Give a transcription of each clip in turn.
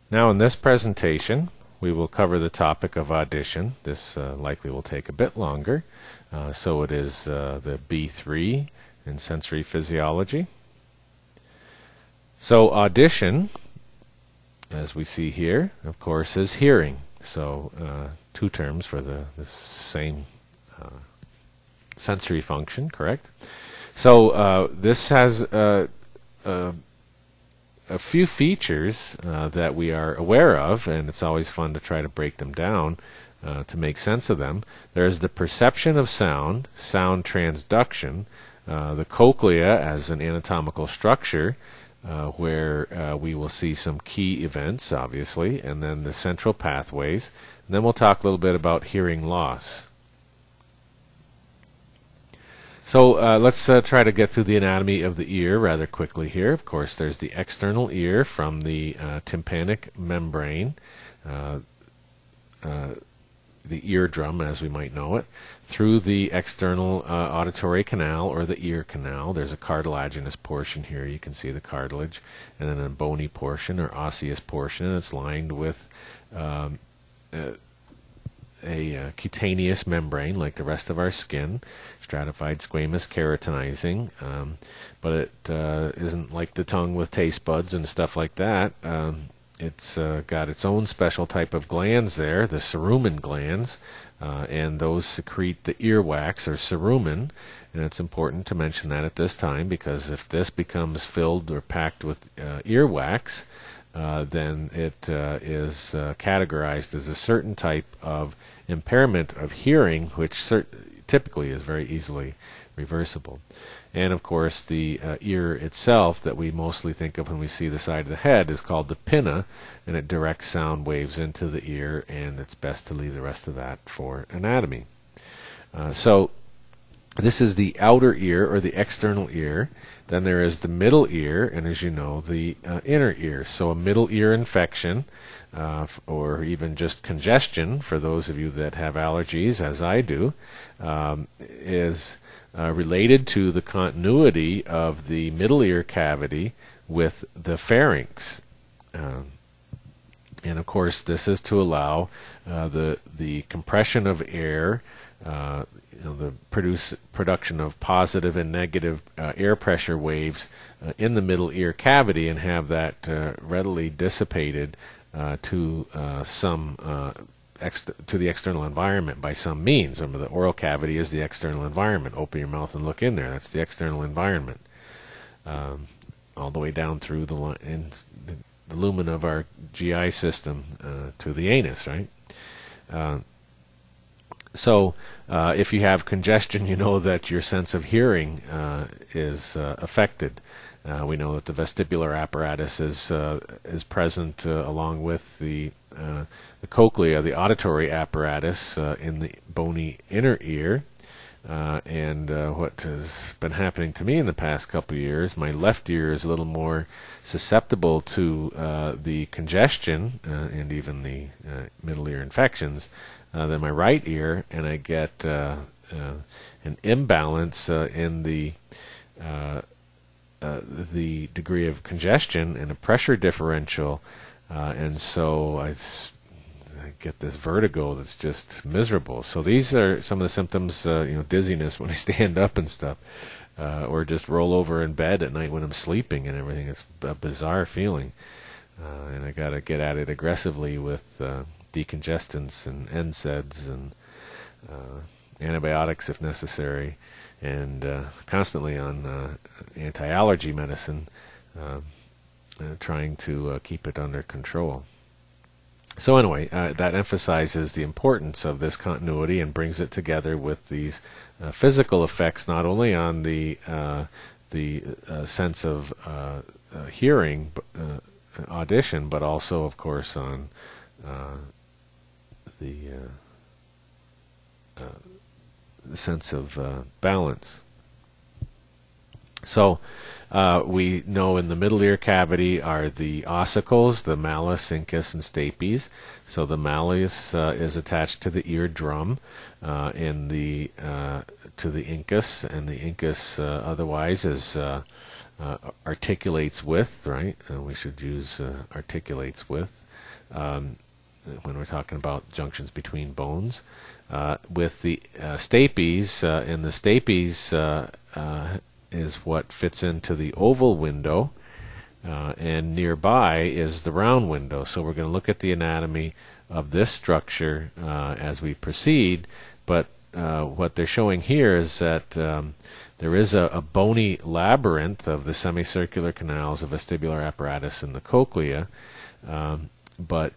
Now in this presentation we will cover the topic of audition. This likely will take a bit longer. So it is the B3 in sensory physiology. So audition, as we see here, of course, is hearing. So two terms for the same sensory function, correct? So this has a few features that we are aware of, and it's always fun to try to break them down to make sense of them. There's the perception of sound, sound transduction, the cochlea as an anatomical structure, where we will see some key events, obviously, and then the central pathways. And then we'll talk a little bit about hearing loss. So let's try to get through the anatomy of the ear rather quickly here. Of course, there's the external ear from the tympanic membrane, the eardrum as we might know it, through the external auditory canal or the ear canal. There's a cartilaginous portion here. You can see the cartilage, and then a bony portion or osseous portion, and it's lined with a cutaneous membrane like the rest of our skin, stratified squamous keratinizing, but it isn't like the tongue with taste buds and stuff like that. It's got its own special type of glands there, the cerumen glands, and those secrete the earwax or cerumen, and it's important to mention that at this time, because if this becomes filled or packed with earwax, then it is categorized as a certain type of impairment of hearing, which typically is very easily reversible. And of course the ear itself that we mostly think of when we see the side of the head is called the pinna, and it directs sound waves into the ear, and it's best to leave the rest of that for anatomy. So this is the outer ear or the external ear. Then there is the middle ear, and as you know, the inner ear. So a middle ear infection, or even just congestion, for those of you that have allergies, as I do, is related to the continuity of the middle ear cavity with the pharynx. And of course, this is to allow the compression of air, the production of positive and negative air pressure waves in the middle ear cavity, and have that readily dissipated to the external environment by some means. Remember, the oral cavity is the external environment. Open your mouth and look in there. That's the external environment, all the way down through the lumen of our GI system to the anus, right? So if you have congestion, you know that your sense of hearing is affected. We know that the vestibular apparatus is present along with the cochlea, the auditory apparatus in the bony inner ear. And what has been happening to me in the past couple of years, my left ear is a little more susceptible to the congestion and even the middle ear infections than my right ear, and I get an imbalance in the degree of congestion and a pressure differential, and so I get this vertigo that's just miserable. So these are some of the symptoms, dizziness when I stand up and stuff, or just roll over in bed at night when I'm sleeping and everything. It's a bizarre feeling, and I got to get at it aggressively with decongestants and NSAIDs and antibiotics if necessary, and constantly on anti-allergy medicine, trying to keep it under control. So anyway, that emphasizes the importance of this continuity and brings it together with these physical effects, not only on the sense of hearing, audition, but also, of course, on the sense of balance. So we know in the middle ear cavity are the ossicles, the malleus, incus, and stapes. So the malleus is attached to the eardrum, and to the incus, and the incus otherwise is articulates with, right? We should use articulates with. when we're talking about junctions between bones. With the stapes, and the stapes is what fits into the oval window, and nearby is the round window. So we're going to look at the anatomy of this structure as we proceed, but what they're showing here is that there is a bony labyrinth of the semicircular canals, the vestibular apparatus, and the cochlea, but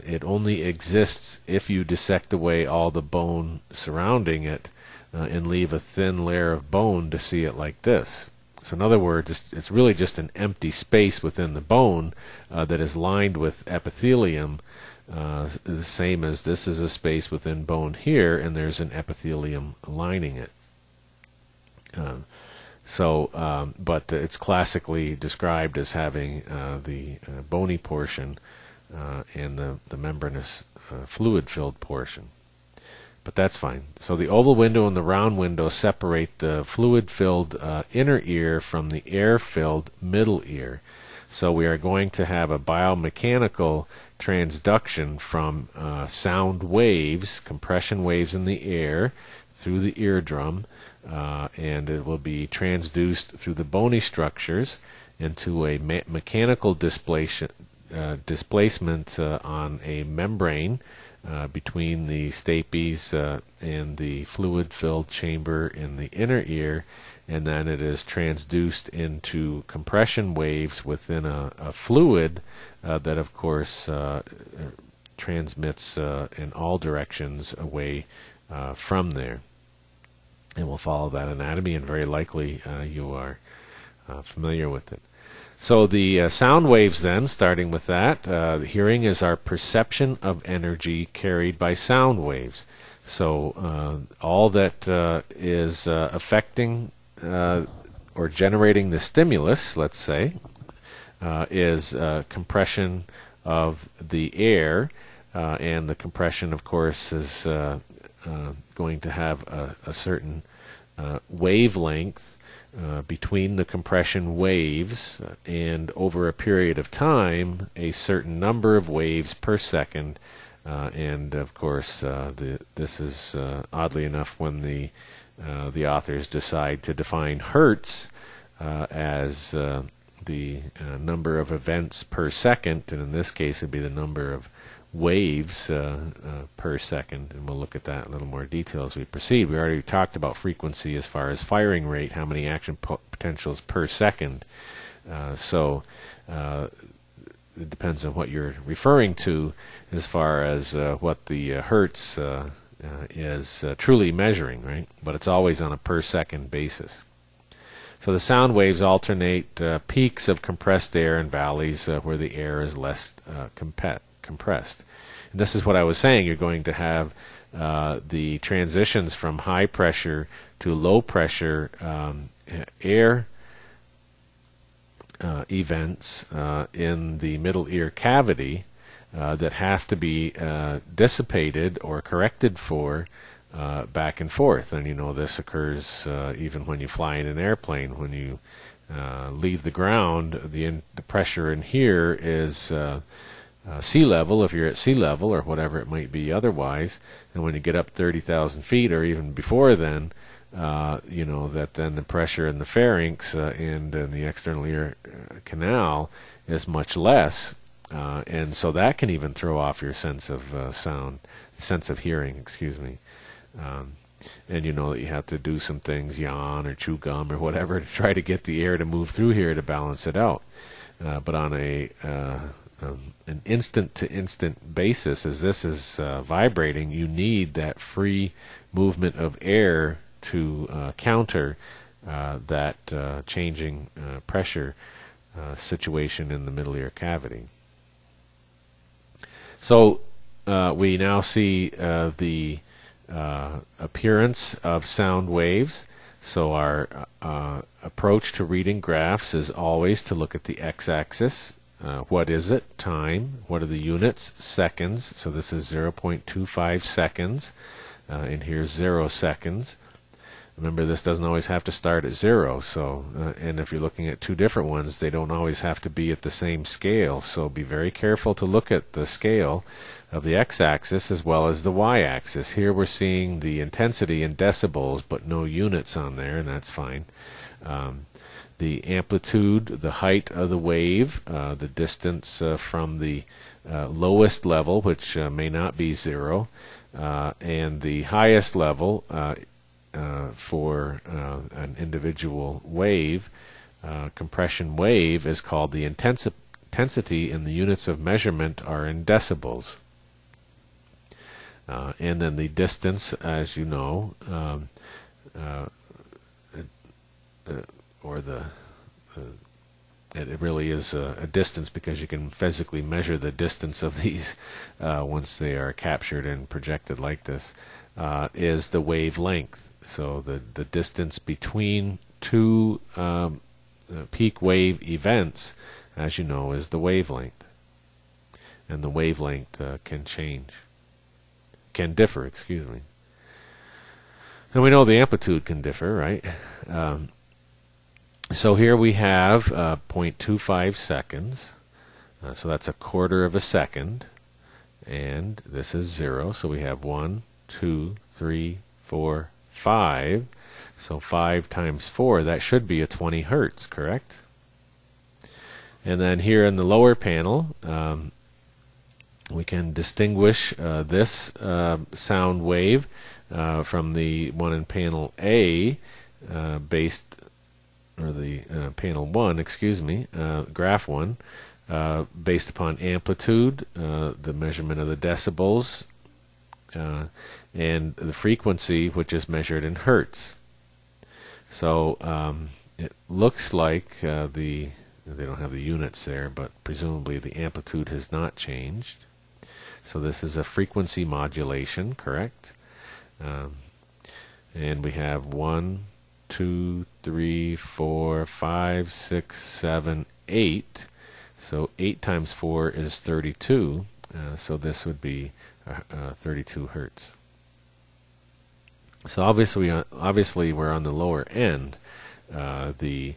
it only exists if you dissect away all the bone surrounding it and leave a thin layer of bone to see it like this. So in other words, it's really just an empty space within the bone that is lined with epithelium, the same as this is a space within bone here, and there's an epithelium lining it. But it's classically described as having the bony portion and the membranous fluid-filled portion. But that's fine. So the oval window and the round window separate the fluid-filled inner ear from the air-filled middle ear. So we are going to have a biomechanical transduction from sound waves, compression waves in the air, through the eardrum, and it will be transduced through the bony structures into a mechanical displacement on a membrane between the stapes and the fluid-filled chamber in the inner ear, and then it is transduced into compression waves within a fluid that, of course, transmits in all directions away from there. And we'll follow that anatomy, and very likely you are familiar with it. So the sound waves then, starting with that, hearing is our perception of energy carried by sound waves. So all that is affecting or generating the stimulus, let's say, is compression of the air, and the compression, of course, is going to have a certain wavelength between the compression waves, and over a period of time, a certain number of waves per second. And of course, this is oddly enough when the authors decide to define hertz as the number of events per second, and in this case, it would be the number of waves per second, and we'll look at that in a little more detail as we proceed. We already talked about frequency as far as firing rate, how many action potentials per second. So it depends on what you're referring to as far as what the hertz is truly measuring, right? But it's always on a per second basis. So the sound waves alternate peaks of compressed air and valleys where the air is less compressed. And this is what I was saying. You're going to have the transitions from high pressure to low pressure air events in the middle ear cavity that have to be dissipated or corrected for back and forth. And you know this occurs even when you fly in an airplane. When you leave the ground, the pressure in here is sea level, if you're at sea level, or whatever it might be otherwise. And when you get up 30,000 feet, or even before then, you know that then the pressure in the pharynx and in the external ear canal is much less, and so that can even throw off your sense of sense of hearing. Excuse me. And you know that you have to do some things, yawn or chew gum or whatever, to try to get the air to move through here to balance it out. But on an instant-to-instant basis, as this is vibrating, you need that free movement of air to counter that changing pressure situation in the middle ear cavity. So we now see the appearance of sound waves. So our approach to reading graphs is always to look at the x-axis. What is it? Time. What are the units? Seconds. So this is 0.25 seconds, and here's 0 seconds. Remember, this doesn't always have to start at 0. So, and if you're looking at two different ones, they don't always have to be at the same scale. So be very careful to look at the scale of the x-axis as well as the y-axis. Here we're seeing the intensity in decibels, but no units on there, and that's fine. The amplitude, the height of the wave, the distance from the lowest level, which may not be 0, and the highest level for an individual wave, compression wave, is called the intensity, and the units of measurement are in decibels. And then the distance, as you know, or it really is a distance, because you can physically measure the distance of these once they are captured and projected like this, is the wavelength. So the distance between two peak wave events, as you know, is the wavelength. And the wavelength can differ, excuse me. And we know the amplitude can differ, right? So here we have 0.25 seconds. So that's a quarter of a second. And this is 0. So we have 1, 2, 3, 4, 5. So 5 times 4, that should be a 20 hertz, correct? And then here in the lower panel, we can distinguish this sound wave from the one in panel A, panel 1, excuse me, graph 1, based upon amplitude, the measurement of the decibels, and the frequency, which is measured in hertz. So it looks like they don't have the units there, but presumably the amplitude has not changed. So this is a frequency modulation, correct? And we have 1, 2, 3, 4, 5, 6, 7, 8. So 8 times 4 is 32. So this would be 32 hertz. So obviously we're on the lower end. The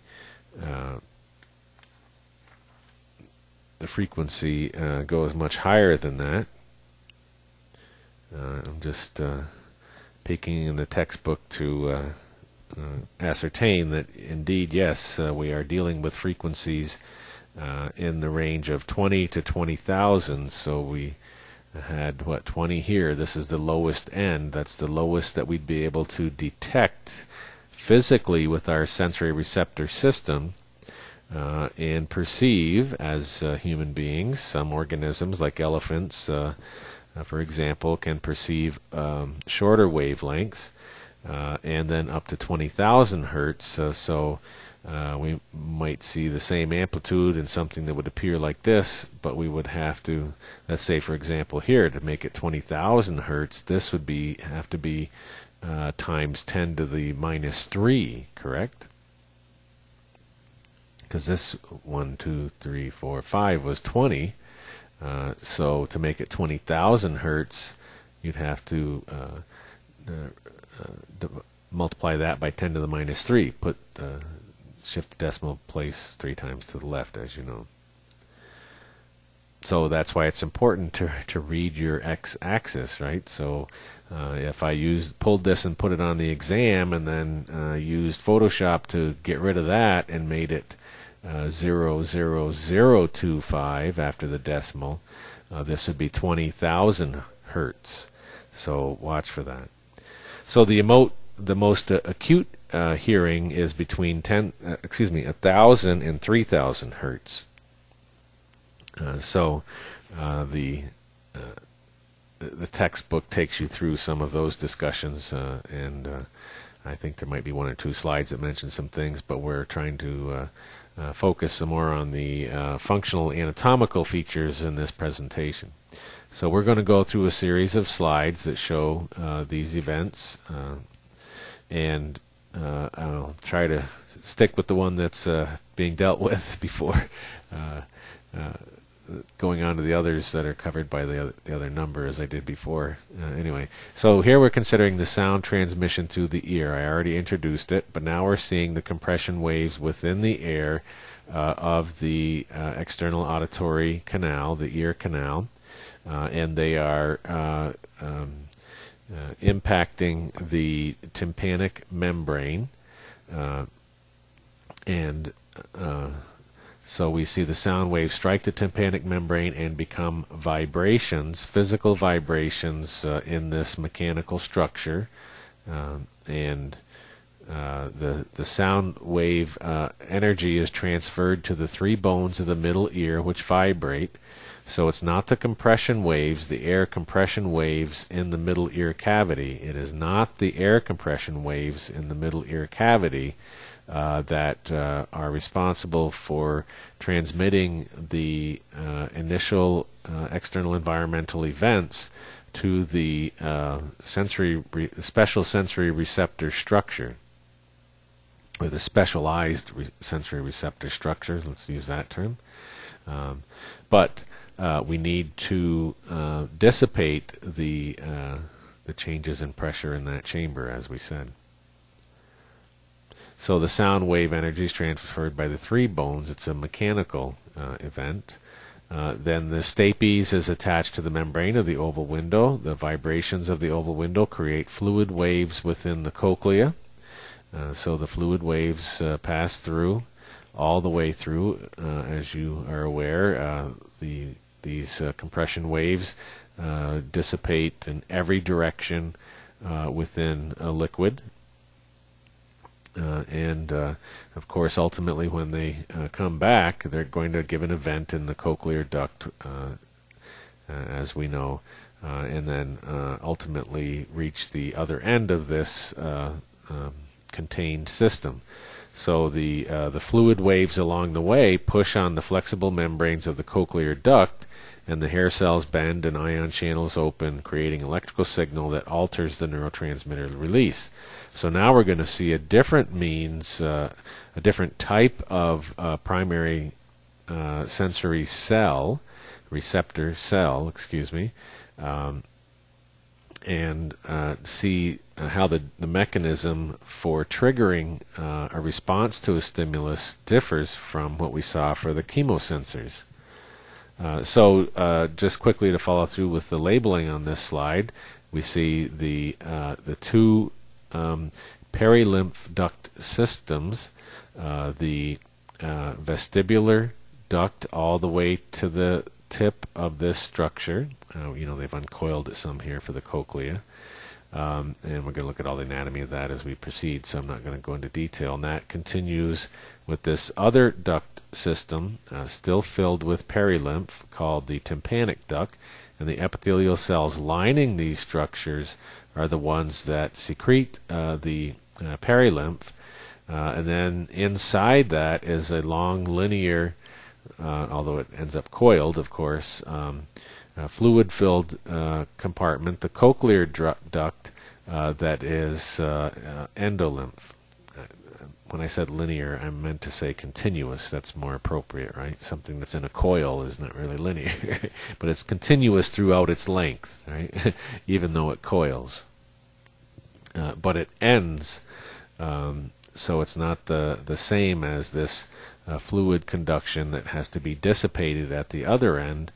frequency goes much higher than that. I'm just peeking in the textbook to ascertain that indeed, yes, we are dealing with frequencies in the range of 20 to 20,000. So we had, 20 here. This is the lowest end. That's the lowest that we'd be able to detect physically with our sensory receptor system and perceive as human beings. Some organisms, like elephants, for example, can perceive shorter wavelengths, and then up to 20,000 hertz. So we might see the same amplitude in something that would appear like this, but we would have to, let's say, for example, here, to make it 20,000 hertz, this would have to be times 10 to the minus 3, correct? Because this 1, 2, 3, 4, 5 was 20. So to make it 20,000 hertz, you'd have to multiply that by 10 to the minus 3. Shift the decimal place 3 times to the left, as you know. So that's why it's important to read your x-axis, right? So if I pulled this and put it on the exam, and then used Photoshop to get rid of that and made it 0.00025 after the decimal, this would be 20,000 hertz. So watch for that. So the most acute hearing is between 1,000 and 3,000 hertz. So the textbook takes you through some of those discussions, and I think there might be 1 or 2 slides that mention some things, but we're trying to focus some more on the functional anatomical features in this presentation. So we're going to go through a series of slides that show these events, and I'll try to stick with the one that's being dealt with before going on to the others that are covered by the other number as I did before. Anyway, so here we're considering the sound transmission through the ear. I already introduced it, but now we're seeing the compression waves within the air of the external auditory canal, the ear canal, and they are impacting the tympanic membrane, so we see the sound waves strike the tympanic membrane and become vibrations, physical vibrations in this mechanical structure, and the sound wave energy is transferred to the 3 bones of the middle ear, which vibrate. So it's not the compression waves, the air compression waves in the middle ear cavity. It is not the air compression waves in the middle ear cavity that are responsible for transmitting the initial external environmental events to the special sensory receptor structure, or the specialized sensory receptor structures. Let's use that term. But we need to dissipate the changes in pressure in that chamber, as we said. So the sound wave energy is transferred by the 3 bones. It's a mechanical event. Then the stapes is attached to the membrane of the oval window. The vibrations of the oval window create fluid waves within the cochlea. So the fluid waves pass through, all the way through. As you are aware, these compression waves dissipate in every direction within a liquid. And of course, ultimately, when they come back, they're going to give an event in the cochlear duct, as we know, and then ultimately reach the other end of this contained system. So the fluid waves along the way push on the flexible membranes of the cochlear duct, and the hair cells bend and ion channels open, creating electrical signal that alters the neurotransmitter release. So now we're going to see a different means, a different type of primary sensory cell, receptor cell, excuse me, and see how the mechanism for triggering a response to a stimulus differs from what we saw for the chemosensors. So just quickly to follow through with the labeling on this slide, we see the 2 perilymph duct systems, the vestibular duct all the way to the tip of this structure. They've uncoiled it some here for the cochlea. And we're going to look at all the anatomy of that as we proceed, so I'm not going to go into detail. And that continues with this other duct system, still filled with perilymph, called the tympanic duct, and the epithelial cells lining these structures are the ones that secrete the perilymph, and then inside that is a long linear, although it ends up coiled, of course, fluid-filled compartment, the cochlear duct, that is endolymph. When I said linear, I meant to say continuous. That's more appropriate, right? Something that's in a coil is not really linear, but it's continuous throughout its length, right? Even though it coils. But it ends, so it's not the same as this fluid conduction that has to be dissipated at the other end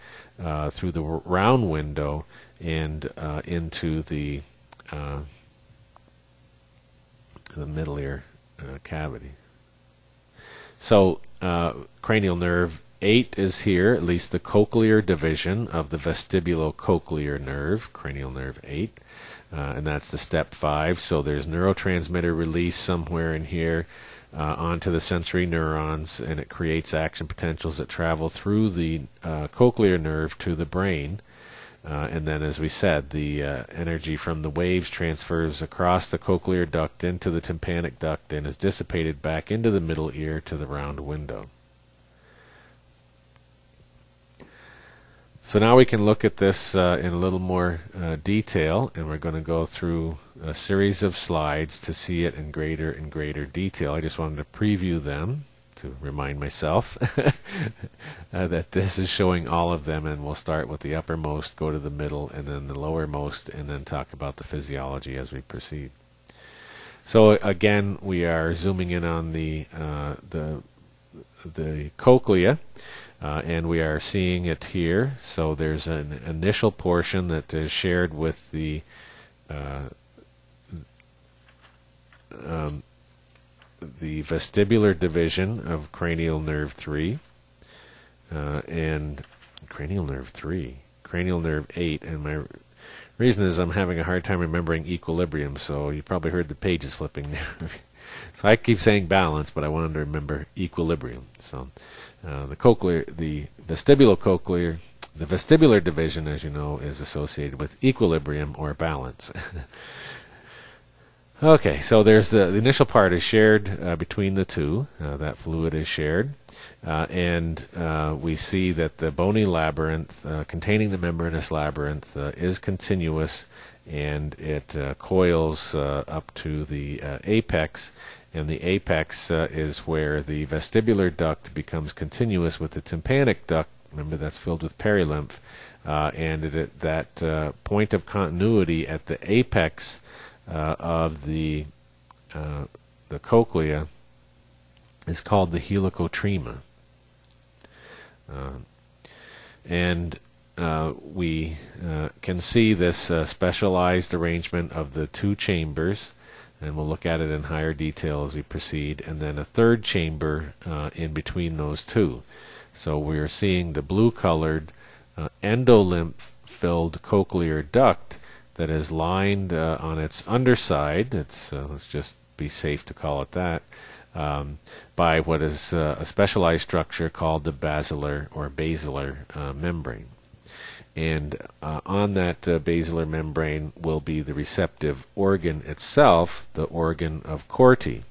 through the round window and into the middle ear cavity. So cranial nerve 8 is here, at least the cochlear division of the vestibulocochlear nerve, cranial nerve 8, and that's the step 5. So there's neurotransmitter release somewhere in here onto the sensory neurons, and it creates action potentials that travel through the cochlear nerve to the brain. And then, as we said, the energy from the waves transfers across the cochlear duct into the tympanic duct and is dissipated back into the middle ear to the round window. So now we can look at this in a little more detail, and we're going to go through a series of slides to see it in greater and greater detail. I just wanted to preview them. to remind myself that this is showing all of them, and we'll start with the uppermost, go to the middle, and then the lowermost, and then talk about the physiology as we proceed. So again, we are zooming in on the cochlea, and we are seeing it here. So there's an initial portion that is shared with the vestibular division of cranial nerve 3, and cranial nerve 8, and my reason is I'm having a hard time remembering equilibrium, so you probably heard the pages flipping there. So I keep saying balance, but I wanted to remember equilibrium. So the vestibular division, as you know, is associated with equilibrium or balance. Okay, so there's the initial part is shared between the two. That fluid is shared. And we see that the bony labyrinth containing the membranous labyrinth is continuous, and it coils up to the apex, and the apex is where the vestibular duct becomes continuous with the tympanic duct. Remember, that's filled with perilymph, and that point of continuity at the apex of the cochlea is called the helicotrema. And we can see this specialized arrangement of the two chambers, and we'll look at it in higher detail as we proceed, and then a third chamber in between those two. So we're seeing the blue-colored endolymph-filled cochlear duct that is lined on its underside. Let's just be safe to call it that. By what is a specialized structure called the basilar membrane. And on that basilar membrane will be the receptive organ itself, the organ of Corti.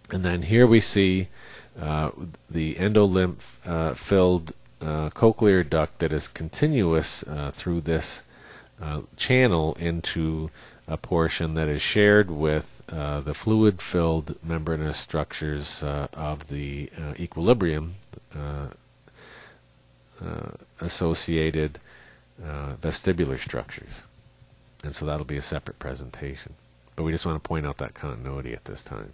And then here we see the endolymph-filled cochlear duct that is continuous through this channel into a portion that is shared with the fluid-filled membranous structures of the equilibrium associated vestibular structures. And so that'll be a separate presentation. But we just want to point out that continuity at this time.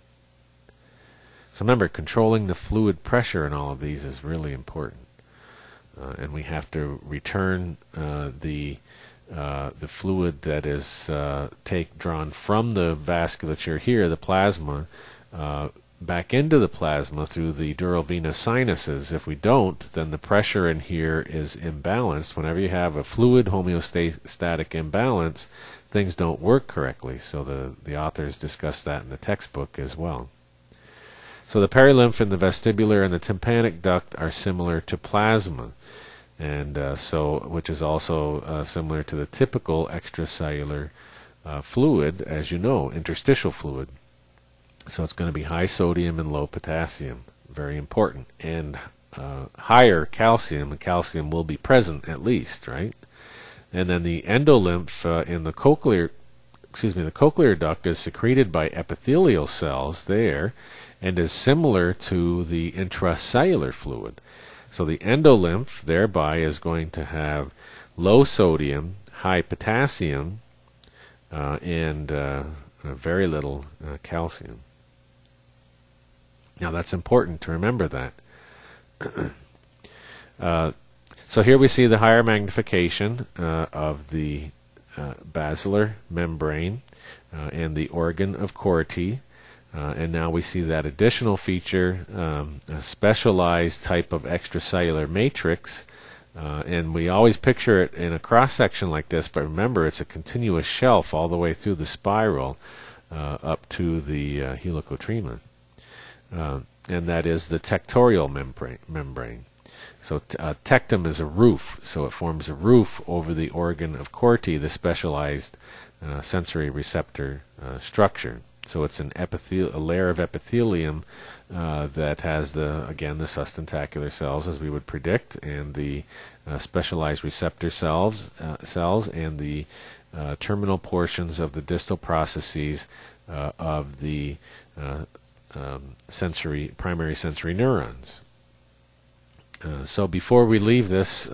So remember, controlling the fluid pressure in all of these is really important. And we have to return the fluid that is drawn from the vasculature here, the plasma, back into the plasma through the dural venous sinuses. If we don't, then the pressure in here is imbalanced. Whenever you have a fluid homeostatic imbalance, things don't work correctly. So the authors discuss that in the textbook as well. So the perilymph in the vestibular and the tympanic duct are similar to plasma, and which is also similar to the typical extracellular fluid, as you know, interstitial fluid. So it's going to be high sodium and low potassium, very important, and higher calcium, and calcium will be present at least, right? And then the endolymph in the cochlear duct is secreted by epithelial cells there, and is similar to the intracellular fluid. So the endolymph thereby is going to have low sodium, high potassium, and very little calcium. Now that's important to remember that. So here we see the higher magnification of the basilar membrane and the organ of Corti. And now we see that additional feature, a specialized type of extracellular matrix, and we always picture it in a cross-section like this, but remember it's a continuous shelf all the way through the spiral up to the helicotrema, and that is the tectorial membrane. So tectum is a roof, so it forms a roof over the organ of Corti, the specialized sensory receptor structure. So it's a layer of epithelium that has the sustentacular cells, as we would predict, and the specialized receptor cells and the terminal portions of the distal processes of the primary sensory neurons. So before we leave this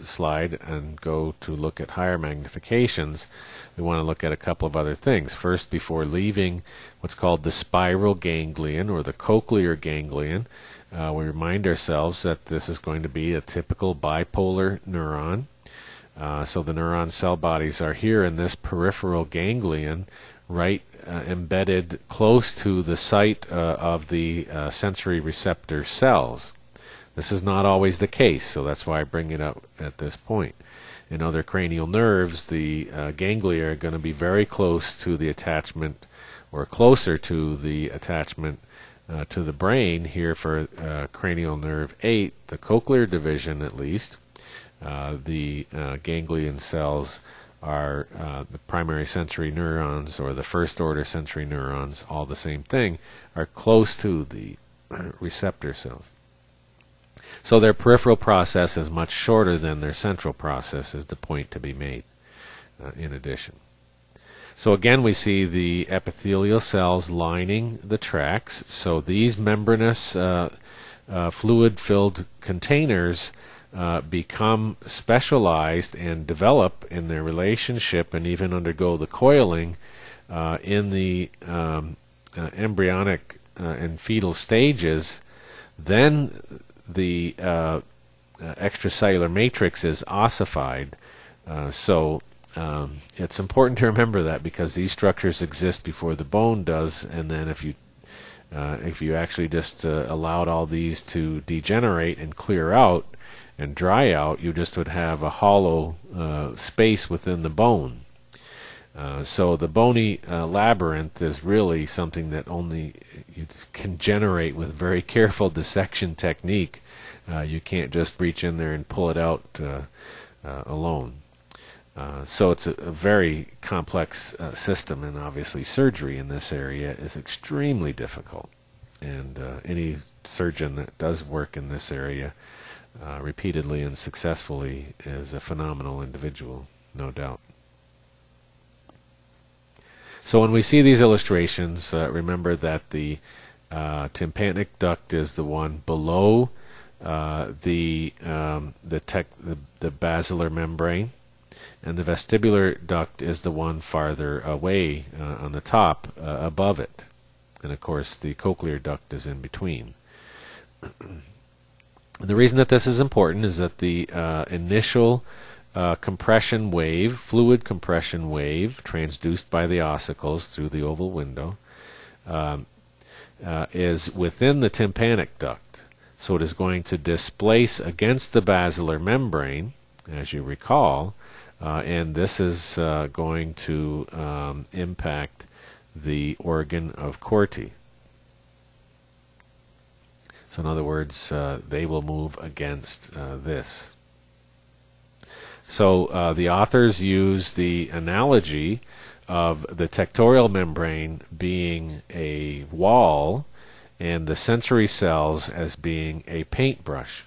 slide and go to look at higher magnifications, we want to look at a couple of other things. First, before leaving what's called the spiral ganglion or the cochlear ganglion, we remind ourselves that this is going to be a typical bipolar neuron. So the neuron cell bodies are here in this peripheral ganglion, right embedded close to the site of the sensory receptor cells. This is not always the case, so that's why I bring it up at this point. In other cranial nerves, the ganglia are going to be very close to the attachment, or closer to the attachment to the brain. Here for cranial nerve 8, the cochlear division at least, the ganglion cells are the primary sensory neurons, or the first order sensory neurons, all the same thing, are close to the receptor cells. So their peripheral process is much shorter than their central process, is the point to be made in addition. So again, we see the epithelial cells lining the tracts. So these membranous fluid-filled containers become specialized and develop in their relationship and even undergo the coiling in the embryonic and fetal stages. Then the extracellular matrix is ossified. So it's important to remember that, because these structures exist before the bone does, and then if you actually just allowed all these to degenerate and clear out and dry out, you just would have a hollow space within the bone. So the bony labyrinth is really something that only you can generate with very careful dissection technique. You can't just reach in there and pull it out alone. So it's a very complex system, and obviously surgery in this area is extremely difficult. And any surgeon that does work in this area repeatedly and successfully is a phenomenal individual, no doubt. So when we see these illustrations, remember that the tympanic duct is the one below the basilar membrane, and the vestibular duct is the one farther away on the top above it. And of course the cochlear duct is in between. The reason that this is important is that the initial compression wave, fluid compression wave, transduced by the ossicles through the oval window, is within the tympanic duct. So it is going to displace against the basilar membrane, as you recall, and this is going to impact the organ of Corti. So in other words, they will move against this. So the authors use the analogy of the tectorial membrane being a wall and the sensory cells as being a paintbrush.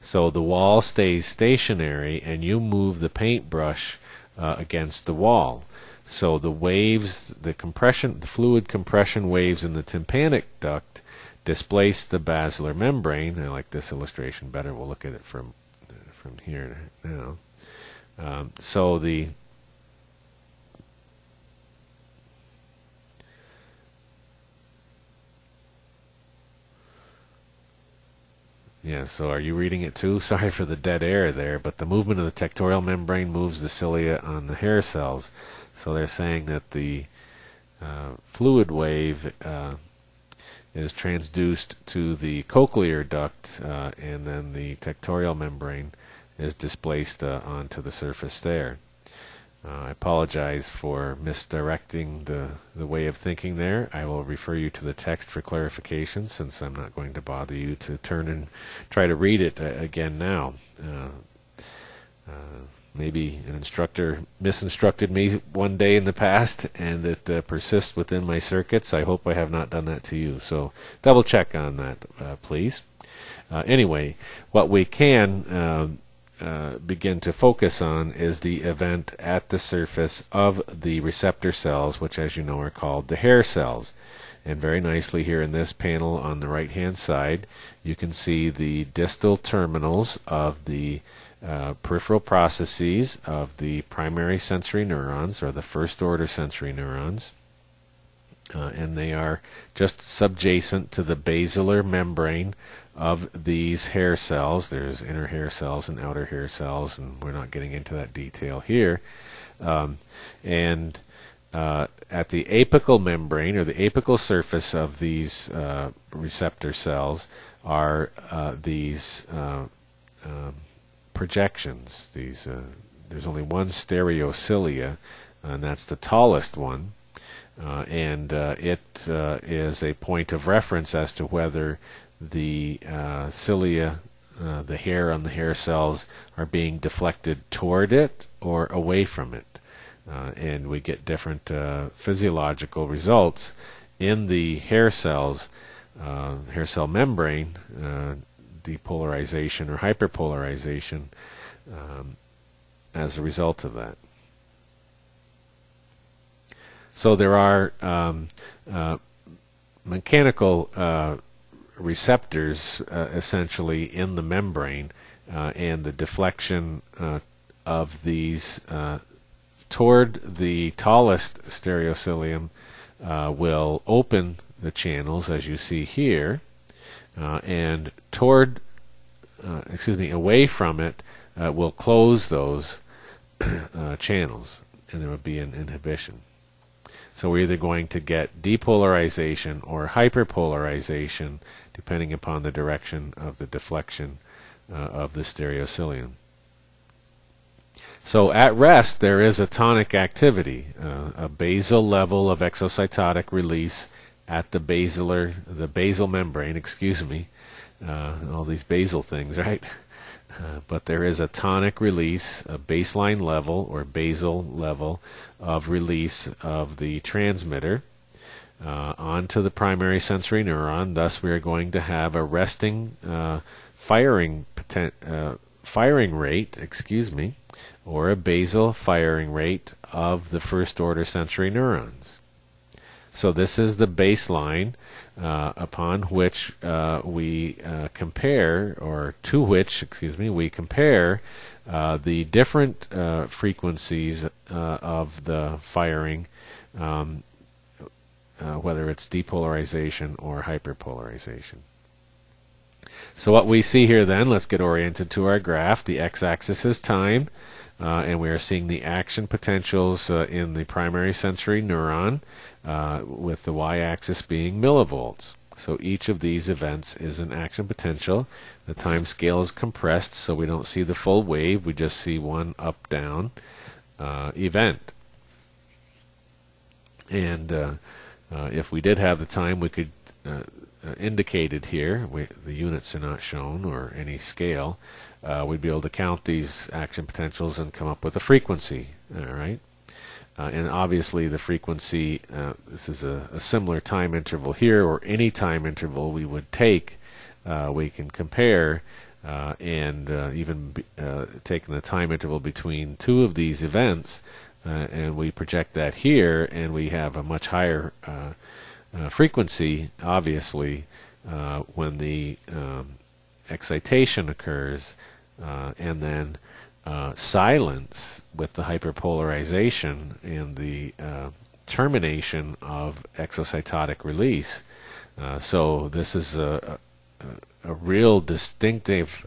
So the wall stays stationary and you move the paintbrush against the wall. So the waves, the fluid compression waves in the tympanic duct displace the basilar membrane. I like this illustration better. We'll look at it from here now. So the so are you reading it too? Sorry for the dead air there, but the movement of the tectorial membrane moves the cilia on the hair cells. So they're saying that the fluid wave is transduced to the cochlear duct, and then the tectorial membrane is displaced onto the surface there. I apologize for misdirecting the way of thinking there. I will refer you to the text for clarification, since I'm not going to bother you to turn and try to read it again now. Maybe an instructor misinstructed me one day in the past, and it persists within my circuits. I hope I have not done that to you. So double check on that, please. Anyway, what we can begin to focus on is the event at the surface of the receptor cells, which, as you know, are called the hair cells. And very nicely here in this panel on the right hand side, you can see the distal terminals of the peripheral processes of the primary sensory neurons, or the first order sensory neurons. And they are just subjacent to the basilar membrane of these hair cells. There's inner hair cells and outer hair cells, and we're not getting into that detail here. At the apical membrane, or the apical surface of these receptor cells, are these projections. There's only one stereocilia, and that's the tallest one. It is a point of reference as to whether the cilia, the hair on the hair cells, are being deflected toward it or away from it. And we get different physiological results in the hair cells, hair cell membrane, depolarization or hyperpolarization as a result of that. So there are mechanical receptors essentially in the membrane, and the deflection of these toward the tallest stereocilium will open the channels, as you see here, and away from it will close those channels, and there will be an inhibition. So we're either going to get depolarization or hyperpolarization, depending upon the direction of the deflection of the stereocilium. So at rest, there is a tonic activity, a basal level of exocytotic release at the basal membrane, all these basal things, right? But there is a tonic release, a baseline level or basal level of release of the transmitter onto the primary sensory neuron. Thus, we are going to have a resting firing rate, or a basal firing rate of the first order sensory neurons. So this is the baseline upon which we compare, or to which, we compare the different frequencies of the firing, whether it's depolarization or hyperpolarization. So what we see here then, let's get oriented to our graph. The x-axis is time, and we are seeing the action potentials in the primary sensory neuron, with the y-axis being millivolts. So each of these events is an action potential. The time scale is compressed, so we don't see the full wave. We just see one up-down event. And if we did have the time, we could indicate it here. The units are not shown, or any scale. We'd be able to count these action potentials and come up with a frequency. All right. And obviously the frequency, this is a similar time interval here, or any time interval we would take, we can compare, and even taking the time interval between two of these events, and we project that here, and we have a much higher frequency, obviously, when the excitation occurs, and then silence with the hyperpolarization and the termination of exocytotic release. So this is a real distinctive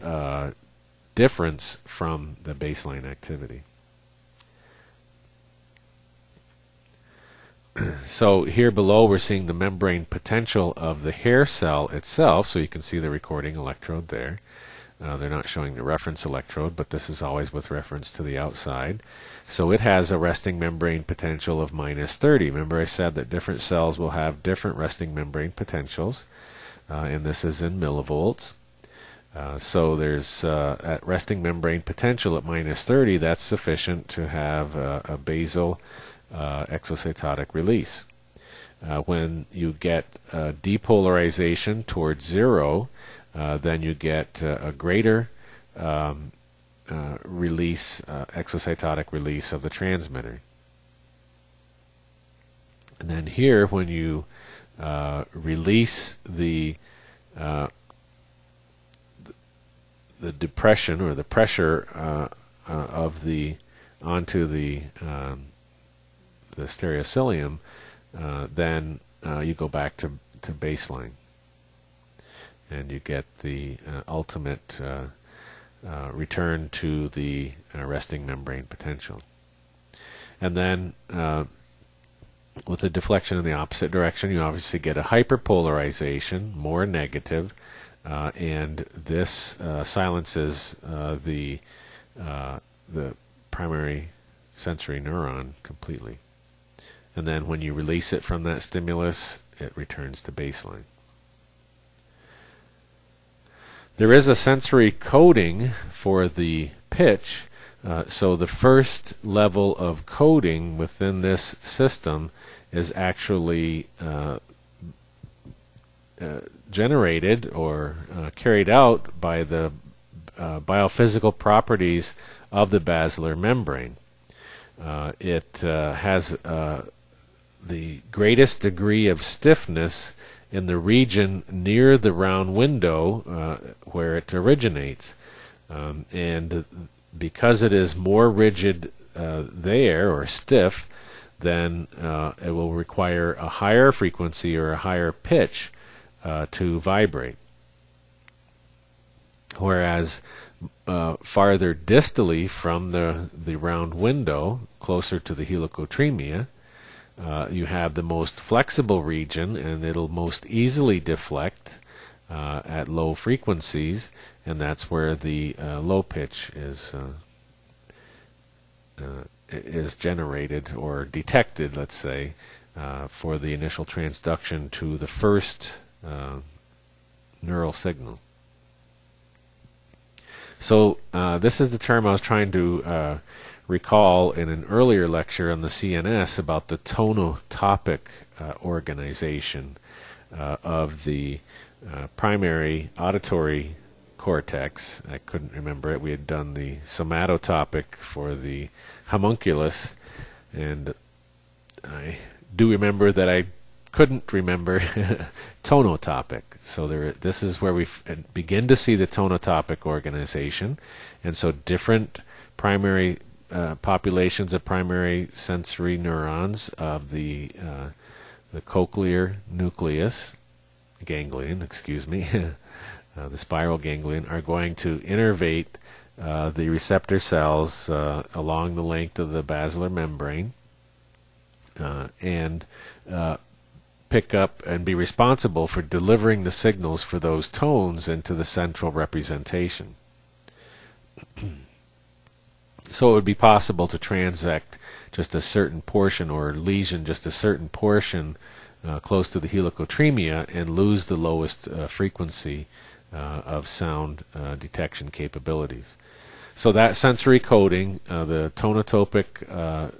difference from the baseline activity. So here below we're seeing the membrane potential of the hair cell itself, so you can see the recording electrode there. They're not showing the reference electrode, but this is always with reference to the outside. So it has a resting membrane potential of -30. Remember I said that different cells will have different resting membrane potentials, and this is in millivolts. So there's at resting membrane potential at -30, that's sufficient to have a basal exocytotic release. When you get depolarization towards 0, then you get a greater release, exocytotic release of the transmitter. And then here, when you release the depression or the pressure of the onto the stereocilium, then you go back to baseline, and you get the ultimate return to the resting membrane potential. And then with the deflection in the opposite direction, you obviously get a hyperpolarization, more negative, and this silences the primary sensory neuron completely. And then when you release it from that stimulus, it returns to baseline. There is a sensory coding for the pitch, so the first level of coding within this system is actually generated or carried out by the biophysical properties of the basilar membrane. It has the greatest degree of stiffness in the region near the round window where it originates. And because it is more rigid there, or stiff, then it will require a higher frequency or a higher pitch to vibrate. Whereas farther distally from the round window, closer to the helicotremia, you have the most flexible region, and it'll most easily deflect at low frequencies, and that's where the low pitch is generated or detected, let's say, for the initial transduction to the first neural signal. So this is the term I was trying to recall in an earlier lecture on the CNS about the tonotopic organization of the primary auditory cortex. I couldn't remember it. We had done the somatotopic for the homunculus, and I do remember that I couldn't remember tonotopic. So this is where we begin to see the tonotopic organization, and so different primary populations of primary sensory neurons of the cochlear nucleus, ganglion, the spiral ganglion, are going to innervate the receptor cells along the length of the basilar membrane and pick up and be responsible for delivering the signals for those tones into the central representation. So it would be possible to transect just a certain portion or lesion just a certain portion close to the helicotremia and lose the lowest frequency of sound detection capabilities. So that sensory coding, the tonotopic,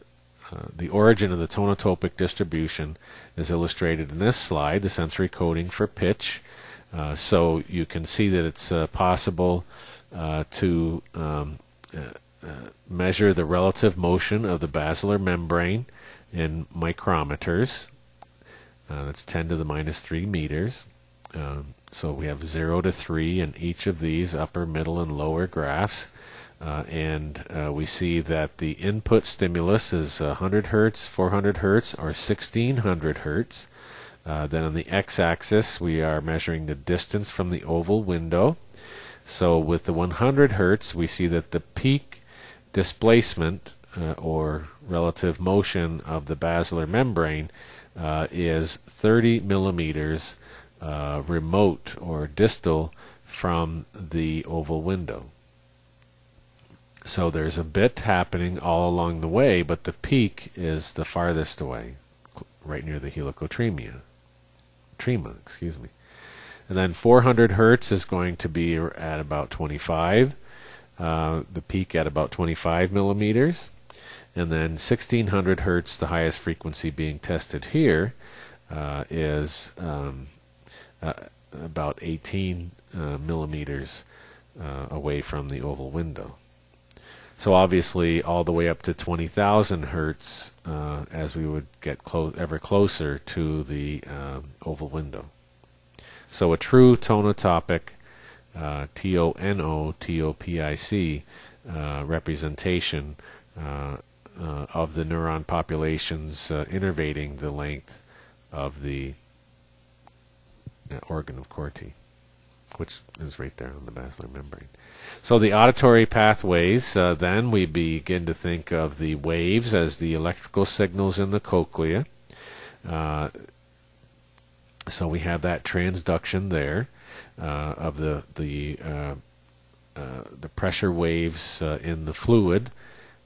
the origin of the tonotopic distribution is illustrated in this slide, the sensory coding for pitch. So you can see that it's possible to measure the relative motion of the basilar membrane in micrometers. That's 10 to the minus 3 meters. So we have 0 to 3 in each of these upper, middle, and lower graphs. And we see that the input stimulus is 100 hertz, 400 hertz, or 1600 hertz. Then on the x-axis, we are measuring the distance from the oval window. So with the 100 hertz, we see that the peak displacement or relative motion of the basilar membrane is 30 millimeters remote or distal from the oval window. So there's a bit happening all along the way, but the peak is the farthest away, right near the helicotremia. And then 400 hertz is going to be at about 25, the peak at about 25 millimeters. And then 1600 hertz, the highest frequency being tested here, is about 18 millimeters away from the oval window. So obviously all the way up to 20,000 hertz as we would get ever closer to the oval window. So a true tonotopic, T-O-N-O-T-O-P-I-C representation of the neuron populations innervating the length of the organ of Corti, which is right there on the basilar membrane. So the auditory pathways, then we begin to think of the waves as the electrical signals in the cochlea. So we have that transduction there of the pressure waves in the fluid,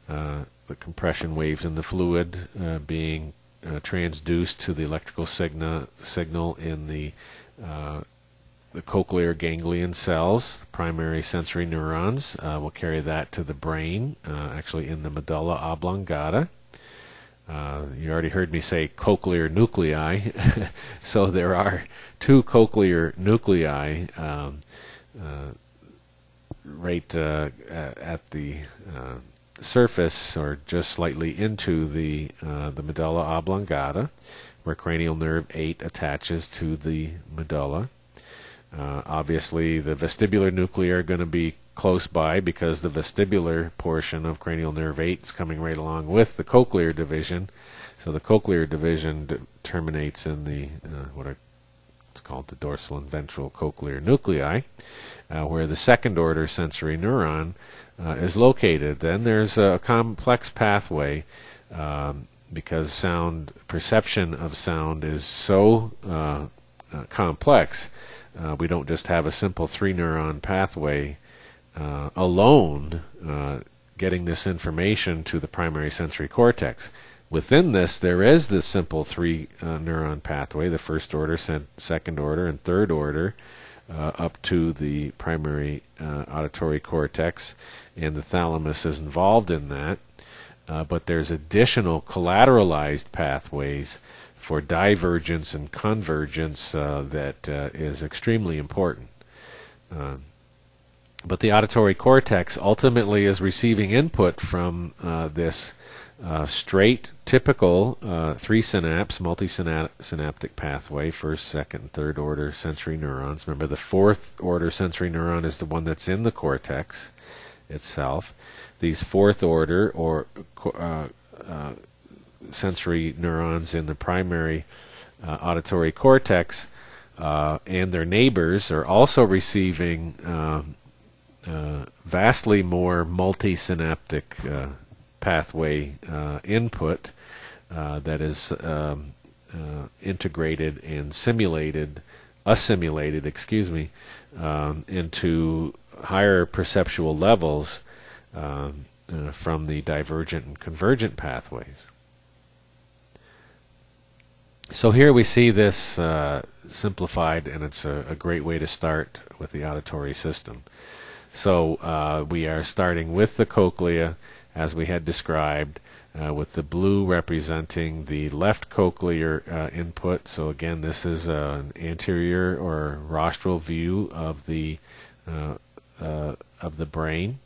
the compression waves in the fluid being transduced to the electrical signal in the cochlear ganglion cells, primary sensory neurons. We'll carry that to the brain, actually in the medulla oblongata. You already heard me say cochlear nuclei. So there are two cochlear nuclei right at the surface, or just slightly into the medulla oblongata, where cranial nerve 8 attaches to the medulla. Obviously, the vestibular nuclei are going to be close by because the vestibular portion of cranial nerve 8 is coming right along with the cochlear division. So the cochlear division terminates in the it's called the dorsal and ventral cochlear nuclei, where the second order sensory neuron is located. Then there's a complex pathway because sound perception of sound is so complex. We don't just have a simple 3-neuron pathway alone getting this information to the primary sensory cortex. Within this, there is this simple 3-neuron pathway, the first order, second order, and third order, up to the primary auditory cortex, and the thalamus is involved in that. But there's additional collateralized pathways for divergence and convergence that is extremely important. But the auditory cortex ultimately is receiving input from this straight, typical 3-synapse, multisynaptic pathway, first, second, third order sensory neurons. Remember, the fourth order sensory neuron is the one that's in the cortex itself. These fourth order or sensory neurons in the primary auditory cortex and their neighbors are also receiving vastly more multisynaptic pathway input that is integrated and assimilated, into higher perceptual levels from the divergent and convergent pathways. So here we see this simplified, and it's a great way to start with the auditory system. So we are starting with the cochlea, as we had described, with the blue representing the left cochlear input. So again, this is an anterior or rostral view of the brain.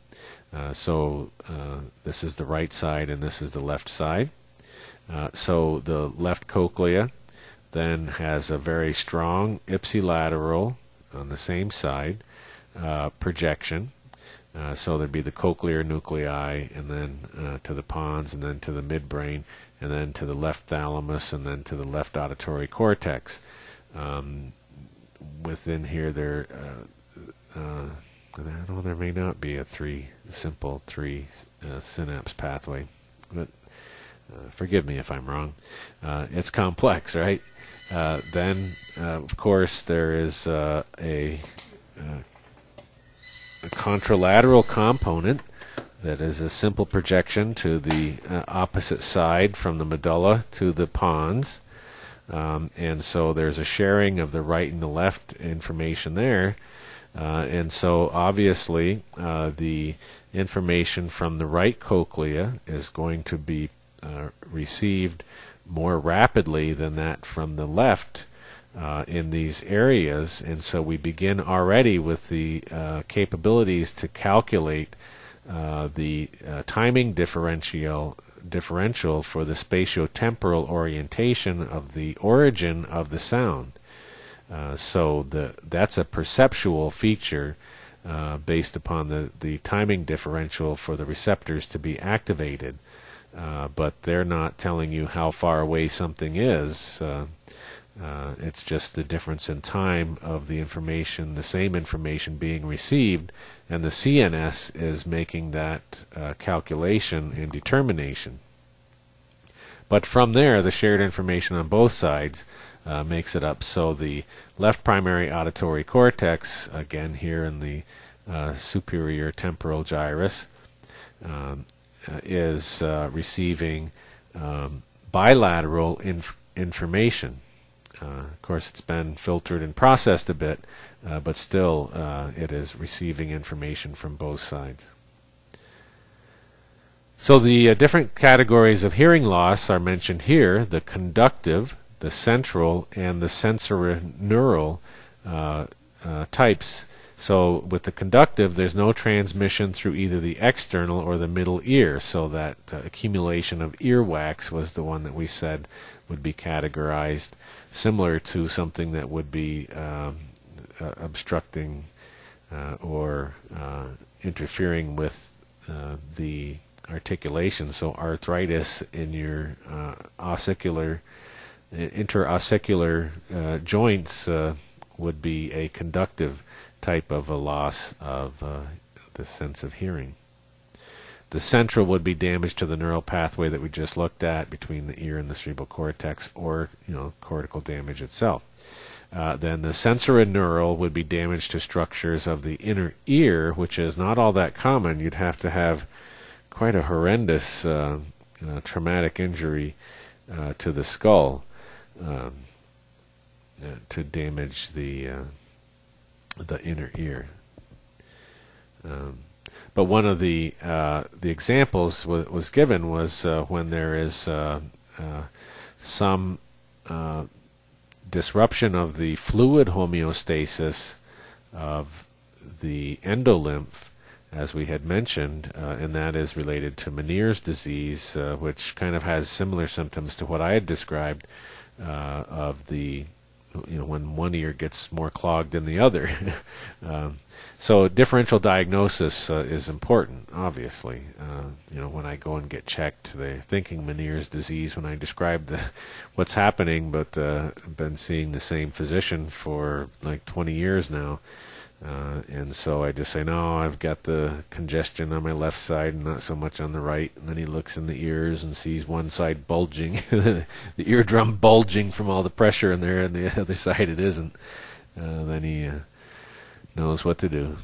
So this is the right side, and this is the left side. So the left cochlea then has a very strong ipsilateral on the same side projection. So there'd be the cochlear nuclei, and then to the pons, and then to the midbrain, and then to the left thalamus, and then to the left auditory cortex. Within here, there may not be a simple three synapse pathway, but forgive me if I'm wrong. It's complex, right? Then, of course, there is a contralateral component that is a simple projection to the opposite side from the medulla to the pons. And so there's a sharing of the right and the left information there. And so obviously the information from the right cochlea is going to be received more rapidly than that from the left in these areas. And so we begin already with the capabilities to calculate the timing differential for the spatiotemporal orientation of the origin of the sound. So that's a perceptual feature based upon the timing differential for the receptors to be activated. But they're not telling you how far away something is. It's just the difference in time of the information, the same information being received, and the CNS is making that calculation and determination. But from there, the shared information on both sides makes it up. So the left primary auditory cortex, again here in the superior temporal gyrus, is receiving bilateral information. Of course, it's been filtered and processed a bit, but still it is receiving information from both sides. So the different categories of hearing loss are mentioned here: the conductive, the central, and the sensorineural types. So with the conductive, there's no transmission through either the external or the middle ear, so that accumulation of earwax was the one that we said would be categorized similar to something that would be obstructing or interfering with the articulation. So arthritis in your interossicular joints would be a conductive type of a loss of the sense of hearing. The central would be damage to the neural pathway that we just looked at between the ear and the cerebral cortex, or cortical damage itself. Then the sensorineural would be damage to structures of the inner ear, which is not all that common. You'd have to have quite a horrendous traumatic injury to the skull to damage the inner ear. But one of the examples was given was when there is some disruption of the fluid homeostasis of the endolymph, as we had mentioned, and that is related to Meniere's disease, which kind of has similar symptoms to what I had described of the when one ear gets more clogged than the other. So differential diagnosis is important, obviously. When I go and get checked, they're thinking Meniere's disease when I describe what's happening, but I've been seeing the same physician for like 20 years now. And so I just say, no, I've got the congestion on my left side and not so much on the right. And then he looks in the ears and sees one side bulging, the eardrum bulging from all the pressure in there, and the other side it isn't. Then he knows what to do.